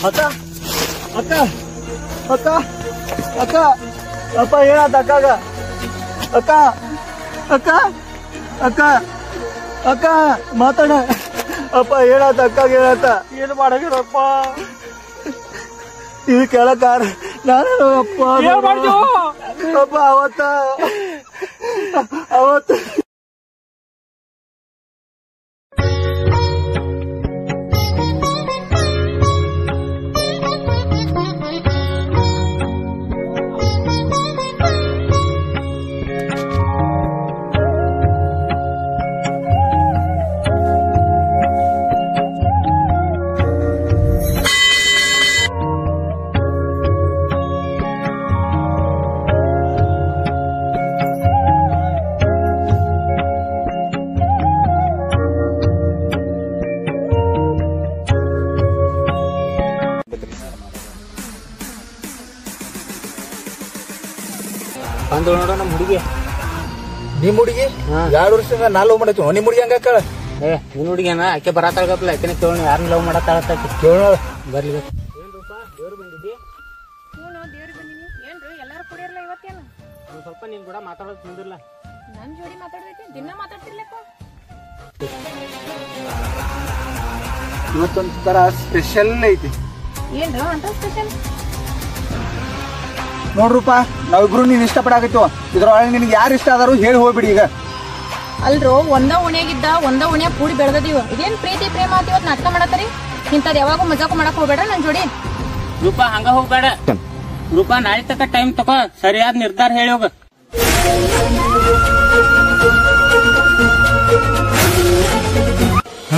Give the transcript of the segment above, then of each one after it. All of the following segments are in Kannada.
ಅಕ್ಕ ಅಕ್ಕ ಅಕ್ಕ ಅಕ್ಕ ಅಪ್ಪ ಹೇಳತ್ತ ಅಕ್ಕಾಗ ಅಕ್ಕ ಅಕ್ಕ ಅಕ್ಕ ಅಕ್ಕ ಮಾತಾಡ ಅಪ್ಪ ಹೇಳತ್ತ ಅಕ್ಕಾಗ ಹೇಳತ್ತ ಏನು ಮಾಡಾಗಿರಪ್ಪ ಇದು ಕೇಳಕ್ಕಾರ ನಾನು ಅಪ್ಪ ಅಪ್ಪ ಅವತ್ತು ಬಂದು ನೋಡ ನಮ್ಮ ಹುಡುಗಿ. ನಿಮ್ ಹುಡುಗಿ 2 ವರ್ಷದಿಂದ ನಾ ಲವ್ ಮಾಡತ್ತೀವಿ. ನಿಮ್ ಹುಡುಗಿ ಹಂಗ ಕೇಳ ನಿನ್ ಹುಡುಗಿನ ಆಕೆ ಬರತ್ತಾಳಗಪ್ಲ ಆಕೆನ ಕೇಳೋಣ ಯಾರನ್ನ ಲವ್ ಮಾಡತ್ತಾಳ ಕೇಳೋಣ ಬರ್ಲಿ. ದೇವ್ರಿಗೆ ಬಂದಿನಿ. ಏನ್ರಿ ಎಲ್ಲಾರು ಕುಡಿಯರ್ಲ ಇವತ್ತೇನು? ಸ್ವಲ್ಪ ನಿನ್ ಕೂಡ ಮಾತಾಡೋದು ಬಂದಿಲ್ಲ. ನನ್ ಜೋಡಿ ಮಾತಾಡ್ದೈತಿ, ದಿನ ಮಾತಾಡ್ತಿರ್ಲಪ್ಪ. ಇವತ್ತೊಂಥರ ಸ್ಪೆಷಲ್ ಐತಿ. ಏನ್ರ ಅಂತ ಸ್ಪೆಷಲ್? ನೋಡ್ರಪ್ಪ, ನಾವಿಬ್ರು ನೀನ್ ಇಷ್ಟಪಡಾಕತ್ತೀವ. ಇದ್ರೊಳಗೆ ನಿನ್ಗೆ ಯಾರು ಇಷ್ಟ ಆದಾರು ಹೇಳಿ ಹೋಗ್ಬಿಡಿ. ಈಗ ಅಲ್ರೋ, ಒಂದ ಉಣ್ಯಾಗಿದ್ದ ಒಂದ ಉಣ್ಯಾಗ ಕೂಡಿ ಬೆಳೆದೀವ. ಇದೇನ್ ಪ್ರೀತಿ ಪ್ರೇಮ ಅಂತ ಇವತ್ತು ನಾಟಕ ಮಾಡತ್ತರಿ? ಇಂಥದ್ ಯಾವಾಗೂ ಮಜಾಕು ಮಾಡಕ್ ಹೋಗ್ಬೇಡ ನನ್ ಜೋಡಿ. ರೂಪಾ ಹಂಗ ಹೋಗ್ಬೇಡ. ರೂಪಾ ನಾಳೆ ತಕ ಟೈಮ್ ತಕೋ, ಸರಿಯಾದ ನಿರ್ಧಾರ ಹೇಳಿ ಹೋಗ.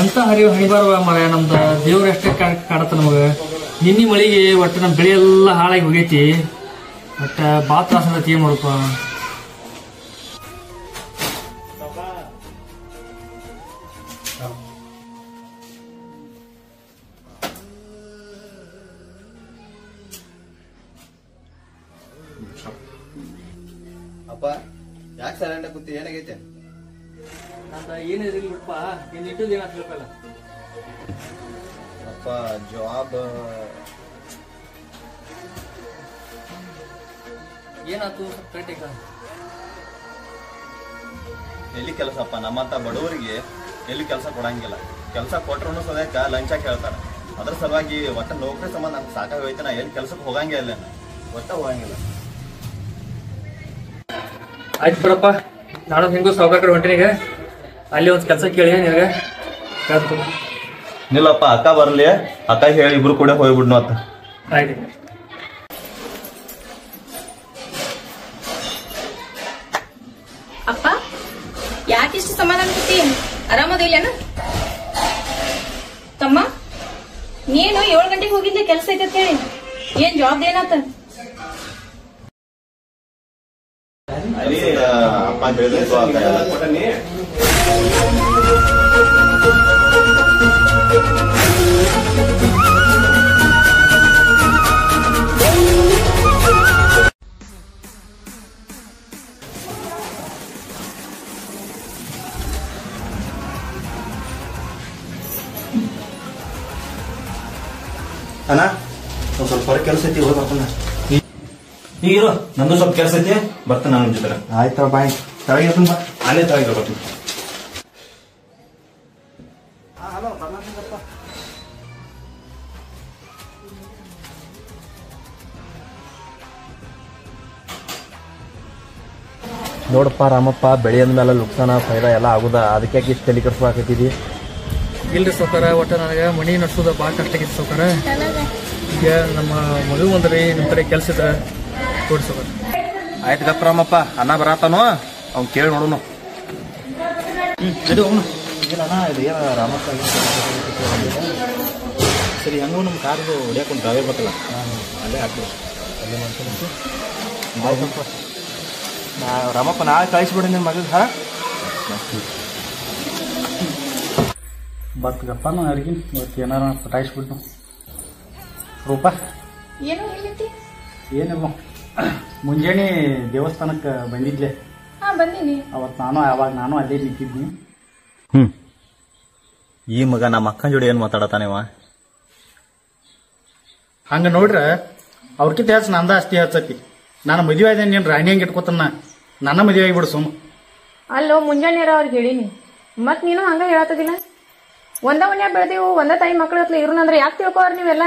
ಅಂತ ಹರಿವು ಹಣಿಬಾರ್ವ ಮರ ನಮ್ದ ದೇವ್ರ ಎಷ್ಟೇ ಕಾಡತ್ತ ನಮಗ. ನಿನ್ನಿ ಮಳಿಗೆ ಒಟ್ಟು ನಮ್ ಬೆಳೆ ಎಲ್ಲಾ ಹಾಳಾಗಿ ಹೋಗೈತಿ. ಒಟ್ಟ ಬಾ ತ್ರಾಸ ಅಂತ ಏನ್ ಮಾಡಪ್ಪ. ಅಪ್ಪ ಯಾಕೆ ಸೈಲೆಂಟ್ ಕೂತಿ? ಏನಾಗೈತೆ? ನಂದ ಏನಿರಲಿ ಬಿಡಪ್ಪ, ನೀನ್ ಇಟ್ಟದ್ ಏನ ತಿಳ್ಕಲ್ಲ. ಅಪ್ಪ ಜಾಬ್ ಏನಾಯ್ತು ಕರೆಕ್ಟ್? ಎಲ್ಲಿ ಕೆಲಸ ಅಪ್ಪ? ನಮ್ಮಂತ ಬಡವರಿಗೆ ಎಲ್ಲಿ ಕೆಲಸ ಕೊಡಂಗಿಲ್ಲ. ಕೆಲಸ ಕೊಟ್ರು ಸದ್ಯಕ್ಕ ಲಂಚ ಕೇಳ್ತಾರ. ಅದ್ರ ಸಲುವಾಗಿ ಒಟ್ಟ ನೌಕರಿ ಸಂಬಂಧ ನಮ್ಗೆ ಸಾಕಾಗಿ ಹೋಯ್ತು. ನಾ ಎಲ್ಲಿ ಕೆಲ್ಸಕ್ಕೆ ಹೋಗಂಗೇ ಇಲ್ಲ, ಒಟ್ಟ ಹೋಗಂಗಿಲ್ಲ. ಆಯ್ತು ಬಿಡಪ್ಪ, ನಾನು ಹೆಂಗೋ ಸಾವುಕಾರ ಕಡೆ ಹೊಂಟಿನೀಗ. ಅಲ್ಲಿ ಒಂದ್ ಕೆಲಸ ಕೇಳಿ ನಿನಗ ಹೇಳ್ತೀನಿ. ನಿಲ್ಲಪ್ಪ, ಅಕ್ಕ ಬರ್ಲಿ, ಅಕ್ಕ ಹೇಳಿ ಇಬ್ರು ಕೂಡ ಹೋಗ್ಬಿಡ್ನು ಅಂತ. ಆಯ್ತು. ಅಪ್ಪ ಯಾಕಿಷ್ಟು ಸಮಾಧಾನ ಕೂತಿ? ಆರಾಮದಿಲ್ಲೇನ? ತಮ್ಮ ನೀನು 7 ಗಂಟೆಗೆ ಹೋಗಿದ್ದೆ ಕೆಲಸ ಐತೆ ಹೇಳಿ. ಏನ್ ಜಾಬ್ ಏನಾತ? ಅಪ್ಪ ಹೇಳಿದ್ರೆ ಅಣ್ಣ ಒಂದ್ ಸ್ವಲ್ಪ ಹೊರ ಕೆಲಸ ಐತಿ, ಹೋಗಿ ಬರ್ತಾನ. ಈಗಿರೋ ನಂದು ಸ್ವಲ್ಪ ಕೆಲಸ ಐತಿ, ಬರ್ತಾನ ನನ್ನ ಜೊತೆ. ಆಯ್ತಾ ಬಾಯ್. ತಳಗೆ ಅಲ್ಲೇ ತಳಗೆ ಬರ್ತೀನಿ. ನೋಡಪ್ಪ ರಾಮಪ್ಪ, ಬೆಳೆ ಅಂದ್ಮೇಲೆ ನುಕ್ಸಾನ ಫೈದಾ ಎಲ್ಲ ಆಗುದ. ಅದಕ್ಕೆ ಇಷ್ಟು ತಲೆ ಕೆಡಿಸ್ಬೇಕಾಗ್ತೈತಿ. ಇಲ್ರಿ ಸೌಕಾರ, ಒಟ್ಟ ನನಗೆ ಮನಿ ನಡ್ಸೋದ ಭಾಳ ಕಷ್ಟ ಆಗೈತಿ ಸೌಕಾರ. ಈಗ ನಮ್ಮ ಮಗು ಒಂದ್ರಿ ನಿಮ್ ಕಡೆ ಕೆಲಸ ಇದ್ರೆ ಕೊಡಿ ಸೌಕಾರ. ಆಯ್ತು ಗಪ್ಪ ರಾಮಪ್ಪ, ಅಣ್ಣ ಬರತಾನು, ಅವ್ನು ಕೇಳಿ ನೋಡುನು. ರಾಮಪ್ಪ ಸರಿ, ಹಂಗೂ ನಮ್ಮ ಕಾರ್ದು ಹೊಡಿಯಾಕೊಂಡು ಡ್ರೈವರ್ ಬರ್ತಲ್ಲ, ಅಲ್ಲೇ ಹಾಕ್ಬಿಡು. ಅಲ್ಲೇ ಮಾಡ್ಕೊಂಡು ಆಯ್ತಪ್ಪ. ರಾಮಪ್ಪ ನಾಳೆ ಕಳಿಸ್ಬಿಡಿ ನಿಮ್ಮ ಮಗ. ಹಾ ಬರ್ತಗಪ್ಪ ನಾ ಅರ್ಗಿ ಇವತ್ತು ಏನಾರ ಪಟಾಯಿಸ್ಬಿಟ್ಟು. ರೂಪ ಏನು ಹೇಳೈತಿ? ಏನಿಲ್ಲ, ಮುಂಜಾನೆ ದೇವಸ್ಥಾನಕ್ಕೆ ಬಂದಿದ್ಲೆ. ಬಂದೀನಿ. ಅವತ್ತು ನಾನು ಅಲ್ಲೇ ನಿಂತಿದ್ನಿ. ಈ ಮಗ ನಮ್ಮ ಅಕ್ಕನ ಜೋಡಿ ಏನ್ ಮಾತಾಡತಾನೇವ? ಹಂಗ ನೋಡ್ರ ಅವ್ರಕಿಂತ ಹೆಚ್ಚು ನಂದ ಆಸ್ತಿ ಹಚ್ಚತಿ. ನಾನು ಮದುವೆ ಆಯ್ದೆ ನೀನ್ ರಾಣಿ ಹಂಗೆ ಇಟ್ಕೋತನ ನನ್ನ ಮದುವೆ ಆಗಿಬಿಡು ಸುಮ್ಮ. ಅಲ್ಲೋ ಮುಂಜಾನೆ ಅವ್ರಿಗೆ ಹೇಳಿನಿ, ಮತ್ ನೀನು ಹಂಗ ಹೇಳತ್ತದಿಲ್ಲ. ಒಂದ ಮನ್ಯಾಗ ಬೆಳೆದಿವು, ಒಂದ ತಾಯಿ ಮಕ್ಳ ಹತ್ಲ ಇವ್ರನ್ನಂದ್ರ ಯಾಕೆ ತಿಳ್ಕೋರ್ ನೀವೆಲ್ಲ?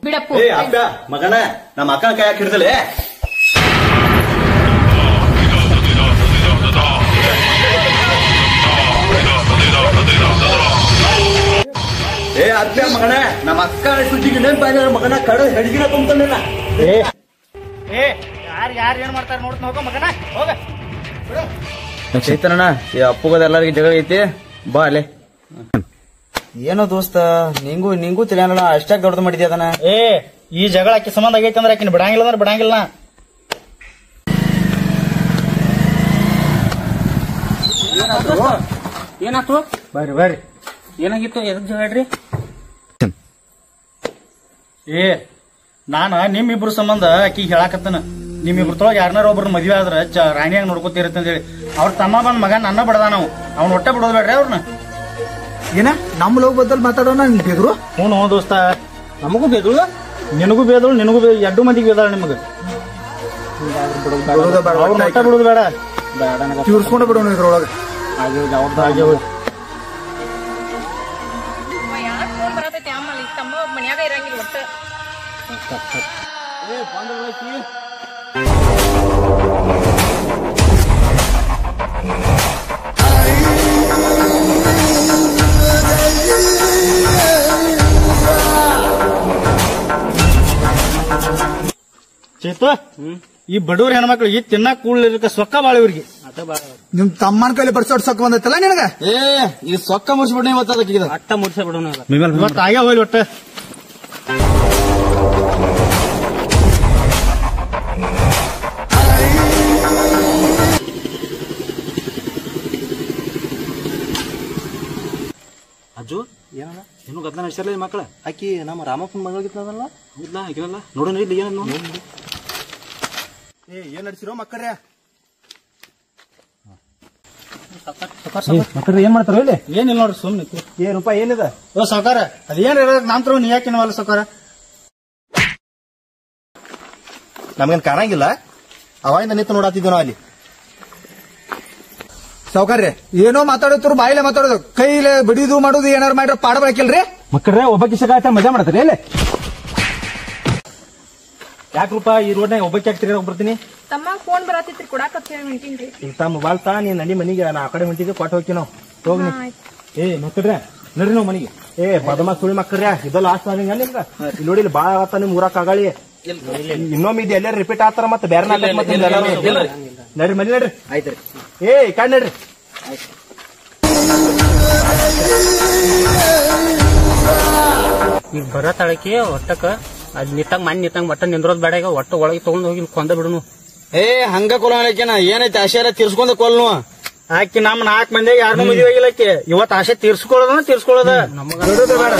ಬಿಡಪ್ಪು. ಏ ಅಪ್ಪ ಮಗನ ನಮ್ಮ ಅಕ್ಕನ ಕೈ ಹಾಕಿ ಹಿಡ್ದಲೆ. ಏ ಅಪ್ಪ ಮಗನ ನಮ್ಮ ಅಕ್ಕ ಸುದ್ದಿಗೆ ನೆನಪಾಗ ಮಗನ ಕಡು ಹೆಡ್ಗಿನ ತುಂಬ್ತಾನ. ಏ ಯಾರು ಏನ್ ಮಾಡ್ತಾರ ನೋಡ್ತ ಹೋಗ ಮಗನ ಹೋಗ. ಚೈತನಣ್ಣ ಈ ಅಪ್ಪಗದ ಎಲ್ಲರಿಗೆ ಜಗಳ ಐತಿ, ಬಾ ಅಲ್ಲೇ. ಏನೋ ದೋಸ್ತ ನಿಂಗೂ ತಿಳಿಯಲ್ಲ, ಅಷ್ಟಾಗ ದೊಡ್ಡದು ಮಾಡಿದ್ಯಾ ಅದನ್ನ. ಏ ಈ ಜಗಳ ಆಕಿ ಸಂಬಂಧ ಆಗೈತೆ ಅಂದ್ರೆ ಆಕಿನ ಬಿಡಂಗಿಲ್ಲ ಅಂದ್ರೆ ಬಿಡಂಗಿಲ್ಲ. ಏನಾಯ್ತು? ಬರ್ರಿ ಬರ್ರಿ. ಏನಾಗಿತ್ತು? ಎದಕ್ ಜಗಾಡ್ರಿ? ಏ ನಾನ ನಿಮ್ಮಿಬ್ರು ಸಂಬಂಧ ಆಕಿ ಹೇಳಾಕತ್ತನ. ನಿಮ್ಮಿಬ್ರತೊಳಗ ಯಾರನ್ನಾರ ಒಬ್ರು ಮದ್ವೆ ಆದ್ರ ರಾಣಿಯಾಗ ನೋಡ್ಕೊತಿರತ್ತ ಅಂತ ಹೇಳಿ. ಅವ್ರ ತಮ್ಮ ಬಂದ್ ಮಗ ನನ್ನ ಬಡದ, ನಾವು ಅವ್ನ ಹೊಟ್ಟೆ ಬಿಡೋದ್ ಬೇಡ್ರಿ ಅವ್ರನ್ನ. ಏನ ನಮ್ಮ ಲವ್ ಬದಲ್ ಮಾತಾಡೋಣ ಬೇದ್ರು? ಹ್ಞೂ ದೋಸ್ತ, ನಮಗೂ ಬೇದು, ನಿನಗೂ ಬೇದಳು ನಿನಗೂ ಎರಡು ಮಂದಿಗೆ ಬೇದಾಳ ನಿಮಗ. ಅವ್ರ ಹೊಟ್ಟೆ ಬಿಡೋದು ಬೇಡ, ತೀರ್ಸ್ಕೊಂಡ ಬಿಡೋಣ ಇದ್ರೊಳಗ. ಯಾಕೆ ಫೋನ್ ಬರತೈತಿ ಆಮೇಲೆ? ತಮ್ಮ ಮನ್ಯಾಗ ಇರಂಗಿಲ್ಲ ಒಟ್ಟ. ಚೇತು, ಈ ಬಡವ್ರ ಹೆಣ್ಮಕ್ಳು ಈ ತಿನ್ನಕ್ ಕೂಡ್ಲಿರ್ಕ ಸೊಕ್ಕ ಬಾಳ ಇವ್ರಿಗೆ. ನಿಮ್ ತಮ್ಮನ ಕೈಲಿ ಬರ್ಸೋಡ್ ಸೊಕ್ಕ ಬಂದೈತಲ್ಲ ನಿನಗ. ಏ ಈ ಸೊಕ್ಕ ಮುರ್ಸ್ಬಿಡ್ನಿ ಇವತ್ತು. ಅಟ್ಟ ಮುಡ್ಸ ಬಿಡೋಣ. ಇವತ್ತು ಆಗ್ಯಾ ಹೋಯ್ಲಿ ಒಟ್ಟ. ಅಜ್ಜು ಏನಲ್ಲ ಏನು ಗದ್ಲ ನಡೆಸಿರ್ಲಿ ಮಕ್ಕಳ. ಆಕಿ ನಮ್ಮ ರಾಮಪ್ಪನ ಮಗಳಿದ್ನಲ್ಲ, ಇಲ್ಲ ಆಗಿರಲ್ಲ ನೋಡೋಣ ಇಲ್ಲಿ ಏನ ನೋಡಿ. ಏನ್ ನಡ್ಸಿರೋ ಮಕ್ಕಳ್ರೆ? ಮಕ್ಕಳ ಏನ್ ಮಾಡ್ತಾರ ಇಲ್ಲಿ? ಏನಿಲ್ಲ ನೋಡ್ರಿ ಸುಮ್ನೆ. ಏ ರೂಪಾಯಿ ಏನಿದೆ? ಓ ಸಾವ್ಕಾರ, ಅದೇನ್ ಇರೋದ್ ನಾನ್ ನೀ ಯಾಕಿನವಲ್ಲ ಸಾವ್ಕಾರ? ನಮ್ಗೇನ್ ಕಾಣಂಗಿಲ್ಲ, ಅವಾಗಿಂದ ನಿಂತು ನೋಡಾತಿದ್ವಿ ನಾವು ಅಲ್ಲಿ. ಸಾವುಕಾರ್ರಿ ಏನೋ ಮಾತಾಡೋದ್ರು ಬಾಯಿಲೆ ಮಾತಾಡೋದು, ಕೈಲೆ ಬಿಡಿದು ಮಾಡೋದು ಏನಾರು ಮಾಡ್ರೆ ಪಾಡ ಬಳಕಿಲ್ರಿ. ಮಕ್ಕಳ್ರೆ ಒಬ್ಬ ಕಿಸಕ ಮಜಾ ಮಾಡ್ತಾರೆ ಎಲ್ಲಿ? ಯಾಕೆ ರೂಪಾ ಈ ರೋಡ್ನಾಗ ಒಬ್ಬಕ್ಕೆ ಹಾಕ್ತಿರ ಬರ್ತೀನಿ. ತಮ್ಮ ಫೋನ್ ಬರತೈತ್ರಿ, ಕೊಡಾಕತ್ ಹೇಳಿ ಹೊಂಟೀನ್ರಿ. ಈಗ ತಮ್ಮ ಮೊಬೈಲ್ ತಾ ನೀನ್ ನಡಿ ಮನಿಗೆ, ನಾ ಆ ಕಡೆ ಹೊಂಟಿದ್ವಿ ಕೊಟ್ಟು ಹೋಗಿ ನಾವು ಹೋಗ್ನಿ. ಏ ಮಕ್ಕಳ್ರೆ ನಡ್ರಿ ನಾವು ಮನಿಗೆ. ಏ ಬದಮ ಸುಳಿ ಮಕ್ಕಳ್ರೆ ಇದೆಲ್ಲ ಲಾಸ್ಟ್ ನಿಮ್ಗೆ ನಿಮ್ಗ ಇಲ್ಲಿ ನೋಡಿ, ಬಾಳ ಆಗತ್ತ ನಿಮ್ ಊರಾಕ್ ಆಗಾಳಿ. ಇನ್ನೊಮ್ಮೆ ಇದು ಎಲ್ಲರೂ ರಿಪೀಟ್ ಆಗ್ತಾರ ಮತ್ತೆ ಬೇರೆ ನಡ್ರಿ ಮನಿ ನಡ್ರಿ. ಆಯ್ತ್ರಿ. ಏ ಕಾಡ್ ನಡ್ರಿ. ಈಗ ಬರ ತಾಳಕಿ ಒಟ್ಟಕ್ಕ ಅಲ್ಲಿ ನಿಂತಂಗ್ ಮನ್ ನಿಂತಂಗ್ ಮಟ್ಟ ನಿಂದ್ರೋದ್ ಬೇಡ. ಈಗ ಒಟ್ಟ ಒಳಗೆ ತಗೊಂಡ್ ಹೋಗಿ ಕೊಂದ ಬಿಡುನು. ಏ ಹಂಗ ಕೊಲಕೇನ ಏನೈತಿ ಆಶೆ ಎಲ್ಲ ತೀರ್ಸ್ಕೊಂಡ ಕೊಲ್ನು. ಆಕಿ ನಮ್ 4 ಮಂದಿಗೆ ಯಾರನ್ನೂ ಮದುವೆ ಆಗಿಲ್ಲ. ಆಕಿ ಇವತ್ತು ಆಸೆ ತೀರ್ಸ್ಕೊಳ್ಳೋದ ನಮಗ ಬೇಡ.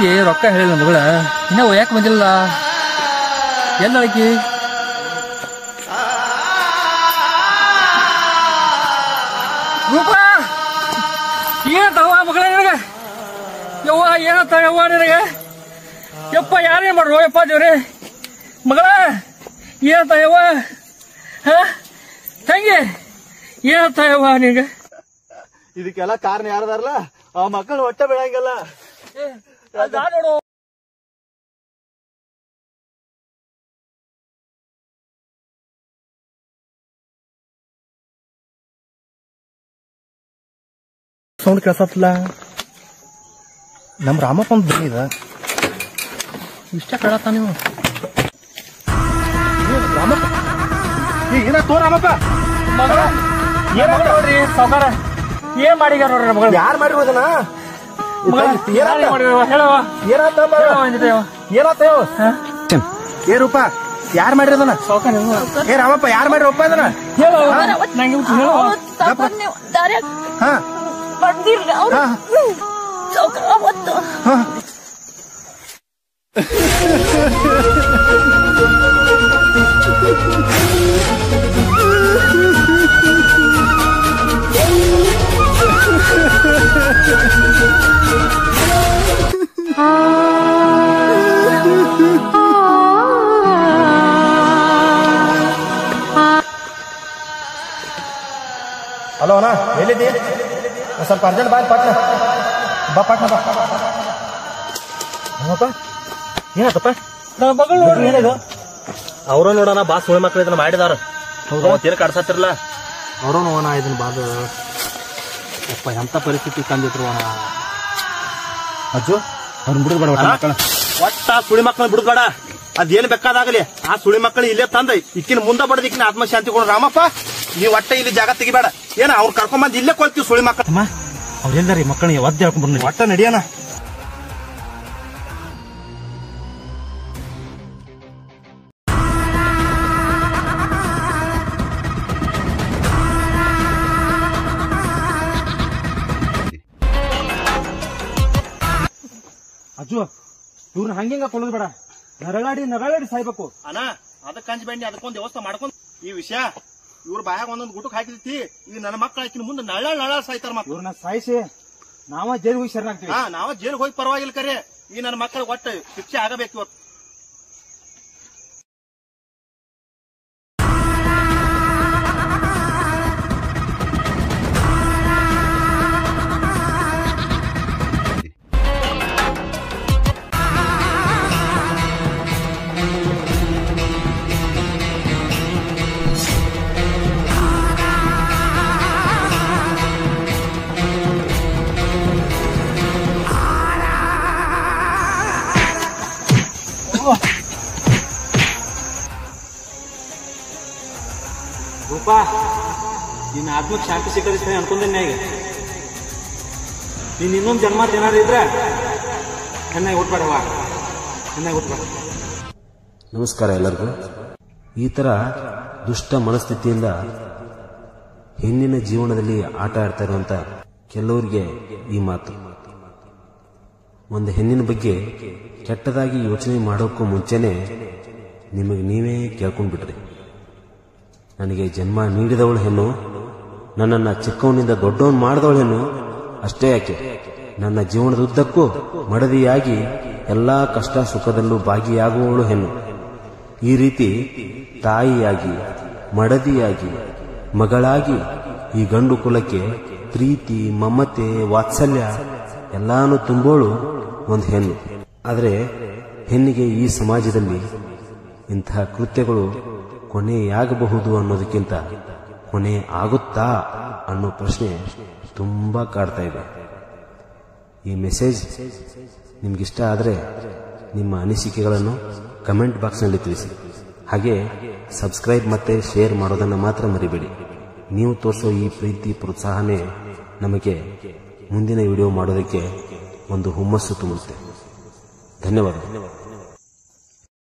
ತಂಗಿ ರೊಕ್ಕ ಹೇಳಿಲ್ಲ ಮಗಳ ಇನ್ನ ಒಯ್ಯಾಕ ಬಂದಿಲ್ಲ ಎಲ್ಲ ಆಕಿ ರೂಪ ಏನಂತವ ಮಗಳ ನಿನಗ ಯವ್ವ ಏನಂತ ಯವ್ವ ನಿನಗ ಯಪ್ಪ ಯಾರೇ ಮಾಡ್ರು ಯಪ್ಪ ದೇವ್ರೆ ಮಗಳ ಏನಂತ ಯವ್ವ ತಂಗಿ ಏನಂತ ಯವ್ವ ನಿನಗ ಇದಕ್ಕೆಲ್ಲ ಕಾರಣ ಯಾರದಾರಲ್ಲ ಆ ಮಕ್ಕಳು ಹೊಟ್ಟೆ ಬೆಳಂಗಿಲ್ಲ ನೋಡು ಸೌಂಡ್ ಕೇಳ್ಸತ್ತಲ್ಲ ನಮ್ ರಾಮಪ್ಪ ಅಂತ ಬಂದಿದ ಇಷ್ಟ ಕೇಳತ್ತ ನೀವು ರಾಮಪ್ಪ ಏನಾಯ್ತು ರಾಮಪ್ಪ ಮಗಳ ಏನ್ ನೋಡ್ರಿ ಸಾವುಕಾರ ಏನ್ ಮಾಡಿದಾರ ನೋಡ್ರಿ ಮಗಳು ಯಾರು ಮಾಡಿರೋದನ ಹೇಳವ ಏನಾತ ಏ ರೂಪ ಯಾರು ಮಾಡಿರೋದನ ಏ ರಾಮಪ್ಪ ಯಾರು ಮಾಡಿರಪ್ಪ ಇದನ್ನ ಹಾ ಬಂದಿರ್ಲಿ ಅವ್ರು ಚೌಕ ಅವತ್ತು ಹಲೋ ಅಣ್ಣ ಎಲ್ಲಿದ್ದಿ ಸ್ವಲ್ಪ ಅರ್ಜೆಂಟ್ ಬಾ ಪಾಟ್ನ ಬಾ ಪಾಟ್ನ ಬಾ ರಾಮಪ್ಪ ಏನಾಯ್ತಪ್ಪ ಏನಿದು ಅವ್ರ ನೋಡೋಣ ಬಾ ಸುಳ್ಳು ಮಕ್ಳು ಇದನ್ನ ಮಾಡಿದಾರ ತೀರ ಕಾಡ್ಸತ್ತಿರಲ್ಲ ಅವ್ರ ನೋಡೋಣ ಇದನ್ನ ಬಾದ ಅಪ್ಪ ಎಂತ ಪರಿಸ್ಥಿತಿ ತಂದಿಟ್ರು ಅಣ್ಣ ಅಜ್ಜು ಅವ್ರನ್ನ ಬಿಡುದು ಬೇಡ ಒಟ್ಟ ಸುಳಿ ಮಕ್ಕಳನ್ನ ಬಿಡುದು ಬೇಡ ಅದೇನು ಬೇಕಾದಾಗಲಿ ಆ ಸುಳಿ ಮಕ್ಕಳು ಇಲ್ಲೇ ತಂದ ಇಕ್ಕಿನ ಮುಂದೆ ಬಡದ ಇಕ್ಕಿನ ಆತ್ಮಶಾಂತಿ ಕೊಡು ರಾಮಪ್ಪ ನೀವ್ ಒಟ್ಟ ಇಲ್ಲಿ ಜಾಗ ತೆಗಿಬೇಡ ಏನ ಅವ್ರು ಕರ್ಕೊಂಬಂದ್ ಇಲ್ಲೇ ಕೊಳ್ತೀವಿ ಸುಳಿ ಮಕ್ಕಳ ಅವ್ರ ಎಲ್ಲಾರಿ ಮಕ್ಕಳಿಗೆ ಒದ್ದೆ ಹೇಳ್ಕೊಂಡ್ ಬಂದ್ರಿ ಒಟ್ಟ ನಡಿಯೋಣ ಅಜ್ಜು ಇವ್ರನ್ನ ಹಂಗ ಕೊಲ್ಲೋದು ಬೇಡ ನರಳಾಡಿ ಸಾಯ್ಬೇಕು ಅಣ್ಣ ಅದಕ್ಕೆ ಕಂಜಿ ಬಂಡಿ ಅದಕ್ಕೊಂದು ವ್ಯವಸ್ಥೆ ಮಾಡ್ಕೊಂಡ್ ಈ ವಿಷಯ ಇವ್ರ ಬಾಯಾಗ ಒಂದೊಂದು ಗುಟಕ್ ಹಾಕಿರ್ತಿ ಈಗ ನನ್ನ ಮಕ್ಕಳು ಹಾಕಿನ ಮುಂದೆ ನಳ ಸಾಯ್ತಾರ ಮಕ್ಕಳು ಇವ್ರನ್ನ ಸಾಯಿಸಿ ನಾವ ಜೈಲ್ ಹೋಗಿ ಶರಣಾಗ್ತೀವಿ ನಾವ ಜೈಲ್ ಹೋಗಿ ಪರವಾಗಿಲ್ಲ ಕರೆ ಈ ನನ್ನ ಮಕ್ಕಳಿಗೆ ಒಟ್ಟು ಶಿಕ್ಷೆ ಆಗಬೇಕು ಇವತ್ತು ರೂಪಾ ನಿನ್ನ ಆತ್ಮಕ್ಕೆ ಶಾಂತಿ ಸಿಕ್ಕದಿಸ್ತಾನೆ ಅನ್ಕೊಂಡೇನೆ ಈಗ ನೀನ್ ಇನ್ನೊಂದು ಜನ್ಮ ಏನಾದ್ರು ಇದ್ರೆ ಚೆನ್ನಾಗಿ ಹುಟ್ಬೇಡವಾ ಚೆನ್ನಾಗಿ ಹುಟ್ಬೇಡ. ನಮಸ್ಕಾರ ಎಲ್ಲರಿಗೂ. ಈ ಥರ ದುಷ್ಟ ಮನಸ್ಥಿತಿಯಿಂದ ಹೆಣ್ಣಿನ ಜೀವನದಲ್ಲಿ ಆಟ ಆಡ್ತಾ ಇರುವಂತ ಕೆಲವರಿಗೆ ಈ ಮಾತು, ಒಂದು ಹೆಣ್ಣಿನ ಬಗ್ಗೆ ಕೆಟ್ಟದಾಗಿ ಯೋಚನೆ ಮಾಡೋಕ್ಕೂ ಮುಂಚೆನೆ ನಿಮಗೆ ನೀವೇ ಕೇಳ್ಕೊಂಡ್ಬಿಟ್ರಿ. ನನಗೆ ಜನ್ಮ ನೀಡಿದವಳು ಹೆಣ್ಣು, ನನ್ನನ್ನು ಚಿಕ್ಕವನಿಂದ ದೊಡ್ಡವನು ಮಾಡಿದವಳು ಹೆಣ್ಣು, ಅಷ್ಟೇ ಯಾಕೆ ನನ್ನ ಜೀವನದುದ್ದಕ್ಕೂ ಮಡದಿಯಾಗಿ ಎಲ್ಲಾ ಕಷ್ಟ ಸುಖದಲ್ಲೂ ಭಾಗಿಯಾಗುವವಳು ಹೆಣ್ಣು. ಈ ರೀತಿ ತಾಯಿಯಾಗಿ, ಮಡದಿಯಾಗಿ, ಮಗಳಾಗಿ ಈ ಗಂಡು ಕುಲಕ್ಕೆ ಪ್ರೀತಿ, ಮಮತೆ, ವಾತ್ಸಲ್ಯ ಎಲ್ಲಾನು ತುಂಬೋಳು ಒಂದು ಹೆಣ್ಣು. ಆದರೆ ಹೆಣ್ಣಿಗೆ ಈ ಸಮಾಜದಲ್ಲಿ ಇಂತಹ ಕೃತ್ಯಗಳು ಕೊನೆಯಾಗಬಹುದು ಅನ್ನೋದಕ್ಕಿಂತ ಕೊನೆ ಆಗುತ್ತಾ ಅನ್ನೋ ಪ್ರಶ್ನೆ ತುಂಬಾ ಕಾಡ್ತಾ ಇದೆ. ಈ ಮೆಸೇಜ್ ನಿಮ್ಗಿಷ್ಟ ಆದರೆ ನಿಮ್ಮ ಅನಿಸಿಕೆಗಳನ್ನು ಕಮೆಂಟ್ ಬಾಕ್ಸ್ನಲ್ಲಿ ತಿಳಿಸಿ. ಹಾಗೆ ಸಬ್ಸ್ಕ್ರೈಬ್ ಮತ್ತೆ ಶೇರ್ ಮಾಡೋದನ್ನು ಮಾತ್ರ ಮರಿಬೇಡಿ. ನೀವು ತೋರಿಸೋ ಈ ಪ್ರೀತಿ ಪ್ರೋತ್ಸಾಹನೇ ನಮಗೆ ಮುಂದಿನ ವಿಡಿಯೋ ಮಾಡೋದಕ್ಕೆ ಒಂದು ಹುಮ್ಮಸ್ಸು ತುಂಬುತ್ತೆ. ಧನ್ಯವಾದ.